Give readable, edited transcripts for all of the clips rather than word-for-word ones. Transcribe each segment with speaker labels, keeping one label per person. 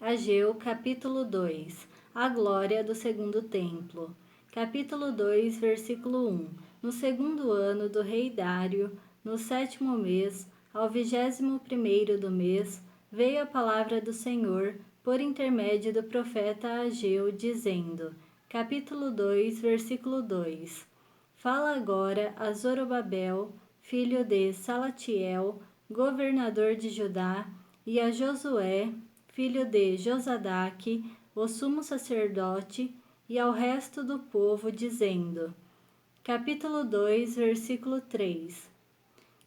Speaker 1: Ageu, capítulo 2. A glória do segundo templo. Capítulo 2, versículo 1. No segundo ano do rei Dário, no 7º mês, ao 21º do mês, veio a palavra do Senhor por intermédio do profeta Ageu, dizendo: Capítulo 2, versículo 2. Fala agora a Zorobabel, filho de Salatiel, governador de Judá, e a Josué, filho de Josadaque, o sumo sacerdote, e ao resto do povo, dizendo: Capítulo 2, versículo 3.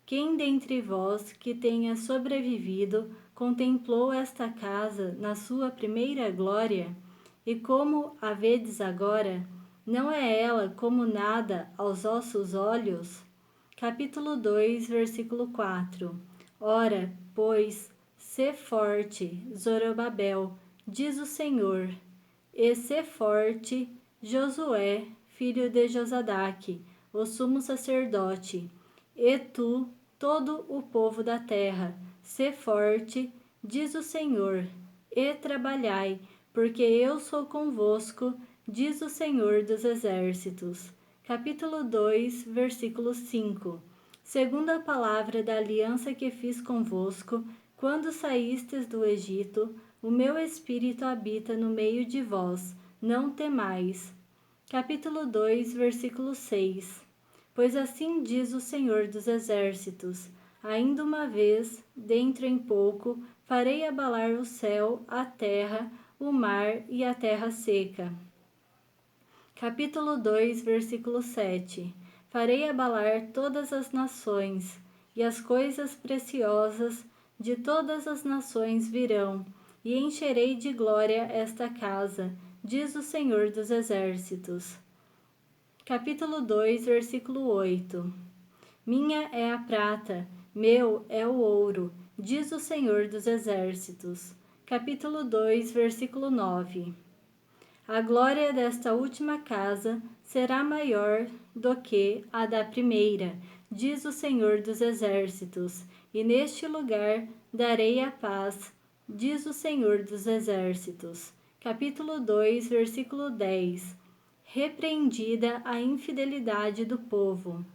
Speaker 1: Quem dentre vós que tenha sobrevivido contemplou esta casa na sua primeira glória? E como a vedes agora, não é ela como nada aos vossos olhos? Capítulo 2, versículo 4. Ora, pois, sê forte, Zorobabel, diz o Senhor, e sê forte, Josué, filho de Josadaque, o sumo sacerdote, e tu, todo o povo da terra, sê forte, diz o Senhor, e trabalhai, porque eu sou convosco, diz o Senhor dos exércitos. Capítulo 2, versículo 5. Segundo a palavra da aliança que fiz convosco, quando saístes do Egito, o meu espírito habita no meio de vós, não temais. Capítulo 2, versículo 6. Pois assim diz o Senhor dos exércitos: ainda uma vez, dentro em pouco, farei abalar o céu, a terra, o mar e a terra seca. Capítulo 2, versículo 7. Farei abalar todas as nações, e as coisas preciosas de todas as nações virão, e encherei de glória esta casa, diz o Senhor dos exércitos. Capítulo 2, versículo 8. Minha é a prata, meu é o ouro, diz o Senhor dos exércitos. Capítulo 2, versículo 9. A glória desta última casa será maior do que a da primeira, diz o Senhor dos exércitos, e neste lugar darei a paz, diz o Senhor dos exércitos. Capítulo 2, versículo 10. Repreendida a infidelidade do povo.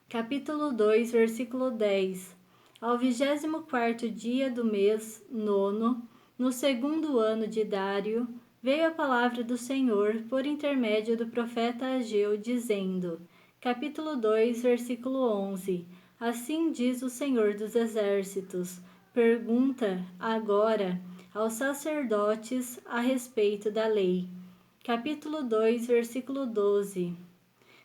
Speaker 1: Capítulo 2, versículo 10. Ao 24º dia do mês nono, no segundo ano de Dário, veio a palavra do Senhor por intermédio do profeta Ageu, dizendo: Capítulo 2, versículo 11. Assim diz o Senhor dos exércitos: pergunta agora aos sacerdotes a respeito da lei. Capítulo 2, versículo 12.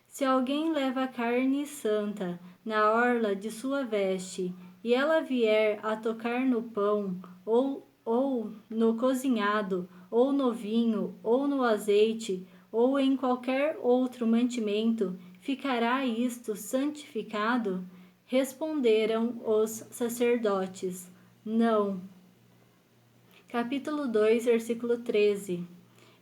Speaker 1: Se alguém leva carne santa na orla de sua veste, e ela vier a tocar no pão, ou no cozinhado, ou no vinho, ou no azeite, ou em qualquer outro mantimento, ficará isto santificado? Responderam os sacerdotes: não. Capítulo 2, versículo 13.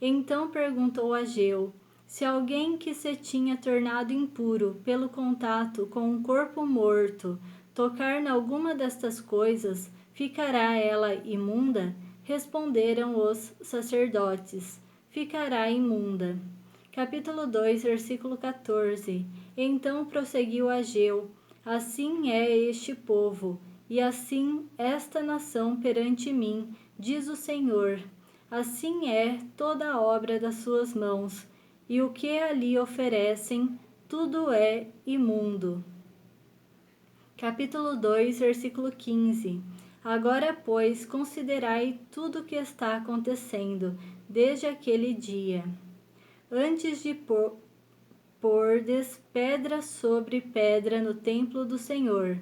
Speaker 1: Então perguntou Ageu: se alguém que se tinha tornado impuro pelo contato com um corpo morto tocar nalguma destas coisas, ficará ela imunda? Responderam os sacerdotes: ficará imunda. Capítulo 2, versículo 14. Então prosseguiu Ageu: assim é este povo, e assim esta nação perante mim, diz o Senhor. Assim é toda a obra das suas mãos, e o que ali oferecem, tudo é imundo. Capítulo 2, versículo 15. Agora, pois, considerai tudo o que está acontecendo desde aquele dia. Antes de pordes pedra sobre pedra no templo do Senhor.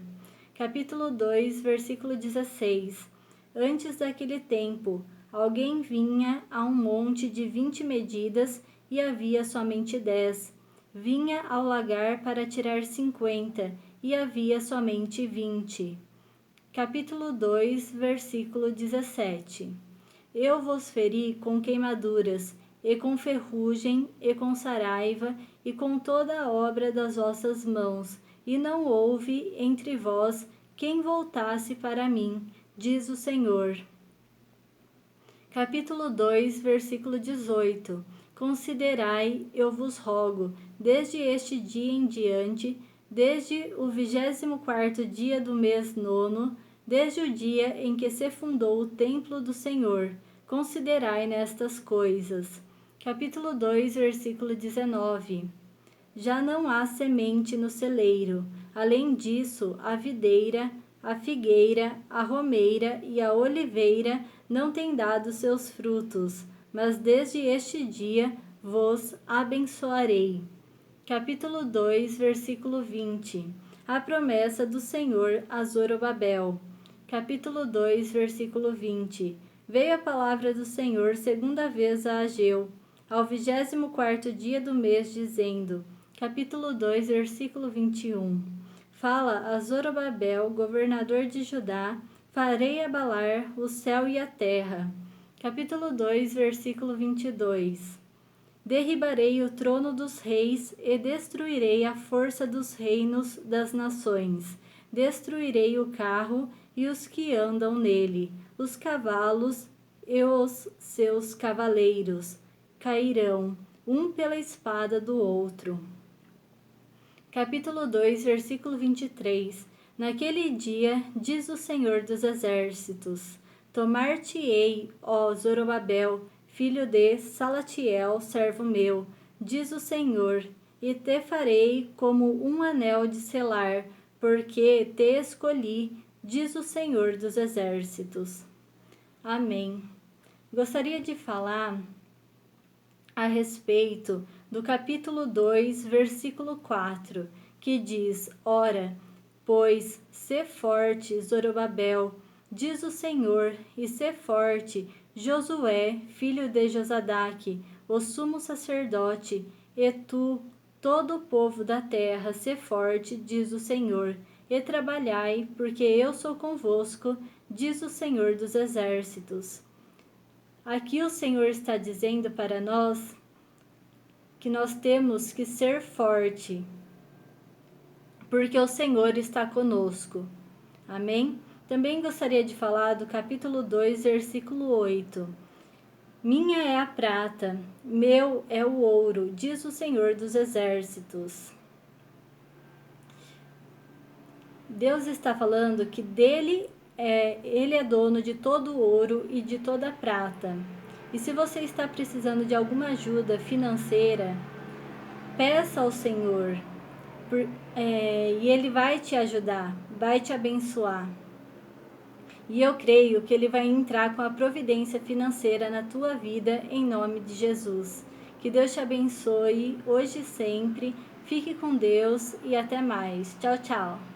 Speaker 1: Capítulo 2, versículo 16. Antes daquele tempo, alguém vinha a um monte de 20 medidas e havia somente 10. Vinha ao lagar para tirar 50 e havia somente 20. Capítulo 2, versículo 17. Eu vos feri com queimaduras, e com ferrugem, e com saraiva, e com toda a obra das vossas mãos, e não houve entre vós quem voltasse para mim, diz o Senhor. Capítulo 2, versículo 18. Considerai, eu vos rogo, desde este dia em diante, desde o 24º dia do mês nono, desde o dia em que se fundou o templo do Senhor, considerai nestas coisas. Capítulo 2, versículo 19. Já não há semente no celeiro. Além disso, a videira, a figueira, a romeira e a oliveira não têm dado seus frutos, mas desde este dia vos abençoarei. Capítulo 2, versículo 20. A promessa do Senhor a Zorobabel. Capítulo 2, versículo 20. Veio a palavra do Senhor segunda vez a Ageu, ao 24º dia do mês, dizendo... Capítulo 2, versículo 21. Fala a Zorobabel, governador de Judá, farei abalar o céu e a terra. Capítulo 2, versículo 22. Derribarei o trono dos reis e destruirei a força dos reinos das nações. Destruirei o carro e os que andam nele, os cavalos e os seus cavaleiros cairão, um pela espada do outro. Capítulo 2, versículo 23. Naquele dia, diz o Senhor dos Exércitos, tomar-te-ei, ó Zorobabel, filho de Salatiel, servo meu, diz o Senhor, e te farei como um anel de selar, porque te escolhi, diz o Senhor dos Exércitos. Amém. Gostaria de falar a respeito do capítulo 2, versículo 4, que diz, ora, pois, sê forte, Zorobabel, diz o Senhor, e sê forte, Josué, filho de Josadaque, o sumo sacerdote, e tu, todo o povo da terra, sê forte, diz o Senhor, e trabalhai, porque eu sou convosco, diz o Senhor dos Exércitos. Aqui o Senhor está dizendo para nós que nós temos que ser forte, porque o Senhor está conosco. Amém? Também gostaria de falar do capítulo 2, versículo 8. Minha é a prata, meu é o ouro, diz o Senhor dos Exércitos. Deus está falando que ele é dono de todo o ouro e de toda a prata. E se você está precisando de alguma ajuda financeira, peça ao Senhor, e Ele vai te ajudar, vai te abençoar. E eu creio que Ele vai entrar com a providência financeira na tua vida, em nome de Jesus. Que Deus te abençoe, hoje e sempre. Fique com Deus e até mais. Tchau, tchau.